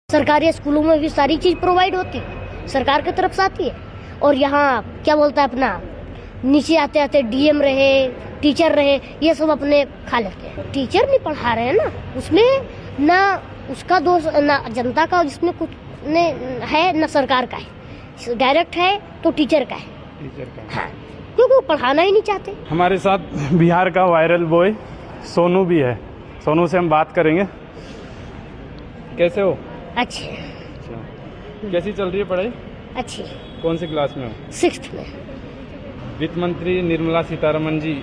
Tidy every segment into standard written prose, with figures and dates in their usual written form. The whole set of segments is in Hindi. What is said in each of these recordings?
सरकारी स्कूलों में भी सारी चीज प्रोवाइड होती है, सरकार की तरफ से आती है। और यहाँ क्या बोलता है अपना नीचे आते आते डीएम रहे, टीचर रहे, ये सब अपने खा लेते हैं। टीचर नहीं पढ़ा रहे हैं ना, उसमें ना उसका दोष ना जनता का जिसमें कुछ ने है ना सरकार का है, डायरेक्ट है तो टीचर का है। हाँ, क्योंकि वो पढ़ाना ही नहीं चाहते। हमारे साथ बिहार का वायरल बॉय सोनू भी है। सोनू से हम बात करेंगे। कैसे हो? अच्छे। कैसी चल रही है पढ़ाई? अच्छी। कौन सी क्लास में हो? 6th में। वित्त मंत्री निर्मला सीतारमण जी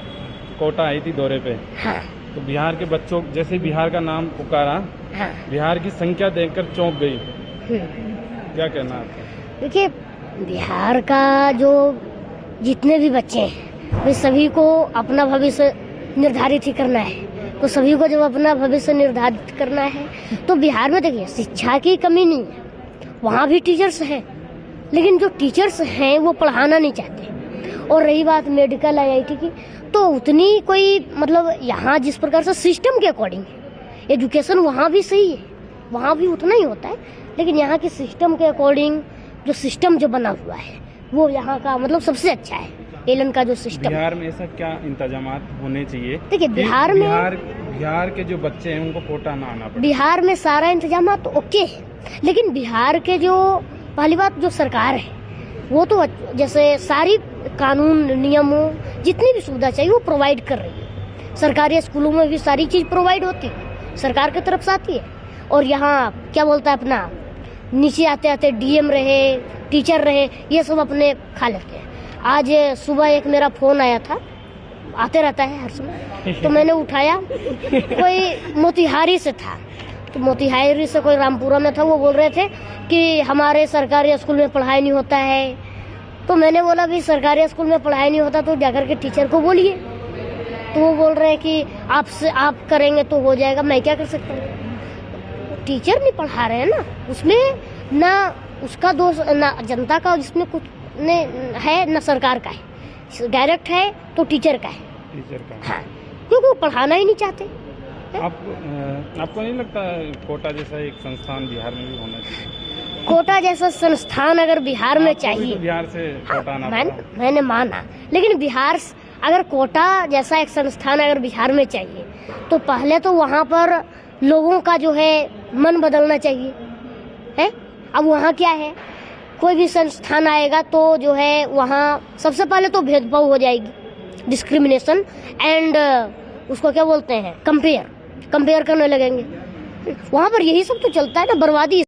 कोटा आई थी दौरे पे। हाँ। तो बिहार के बच्चों जैसे बिहार का नाम पुकारा, हाँ। बिहार की संख्या देखकर चौंक गई। क्या कहना आपका? देखिए, बिहार का जो जितने भी बच्चे हैं वे सभी को अपना भविष्य निर्धारित ही करना है। तो सभी को जब अपना भविष्य निर्धारित करना है तो बिहार में देखिए शिक्षा की कमी नहीं है, वहाँ भी टीचर्स हैं, लेकिन जो टीचर्स हैं वो पढ़ाना नहीं चाहते। और रही बात मेडिकल IIT की, तो उतनी कोई मतलब यहाँ जिस प्रकार से सिस्टम के अकॉर्डिंग एजुकेशन वहाँ भी सही है, वहाँ भी उतना ही होता है, लेकिन यहाँ के सिस्टम के अकॉर्डिंग जो सिस्टम जो बना हुआ है वो यहाँ का मतलब सबसे अच्छा है। एलन का जो सिस्टम बिहार में ऐसा क्या इंतजामात होने चाहिए? देखिए बिहार के जो बच्चे हैं उनको कोटा ना आना पड़े। बिहार में सारा इंतजाम तो ओके है, लेकिन बिहार के जो पहली बात जो सरकार है वो तो जैसे सारी कानून नियमों जितनी भी सुविधा चाहिए वो प्रोवाइड कर रही है। सरकारी स्कूलों में भी सारी चीज प्रोवाइड होती है, सरकार की तरफ से आती है। और यहाँ क्या बोलता है अपना नीचे आते आते डीएम रहे, टीचर रहे, ये सब अपने खा लेते हैं। आज सुबह एक मेरा फोन आया था, आते रहता है हर समय, तो मैंने उठाया, कोई मोतिहारी से था, तो मोतिहारी से कोई रामपुरा में था। वो बोल रहे थे कि हमारे सरकारी स्कूल में पढ़ाई नहीं होता है। तो मैंने बोला भी सरकारी स्कूल में पढ़ाई नहीं होता तो जाकर के टीचर को बोलिए। तो वो बोल रहे हैं कि आप करेंगे तो हो जाएगा। मैं क्या कर सकता हूँ? टीचर नहीं पढ़ा रहे हैं ना, उसमें ना उसका दोष ना जनता का जिसमें कुछ ने है ना सरकार का है, डायरेक्ट है तो टीचर का है। हाँ, क्योंकि वो पढ़ाना ही नहीं चाहते। आपको नहीं लगता कोटा जैसा एक संस्थान बिहार में भी होना चाहिए? कोटा जैसा संस्थान अगर बिहार में चाहिए, तो बिहार से कोटा ना मैंने माना, लेकिन बिहार अगर कोटा जैसा एक संस्थान अगर बिहार में चाहिए तो पहले तो वहाँ पर लोगों का जो है मन बदलना चाहिए है। अब वहाँ क्या है, कोई भी संस्थान आएगा तो जो है वहाँ सबसे पहले तो भेदभाव हो जाएगी, डिस्क्रिमिनेशन एंड उसको क्या बोलते हैं कंपेयर करने लगेंगे। वहाँ पर यही सब तो चलता है ना, बर्बादी।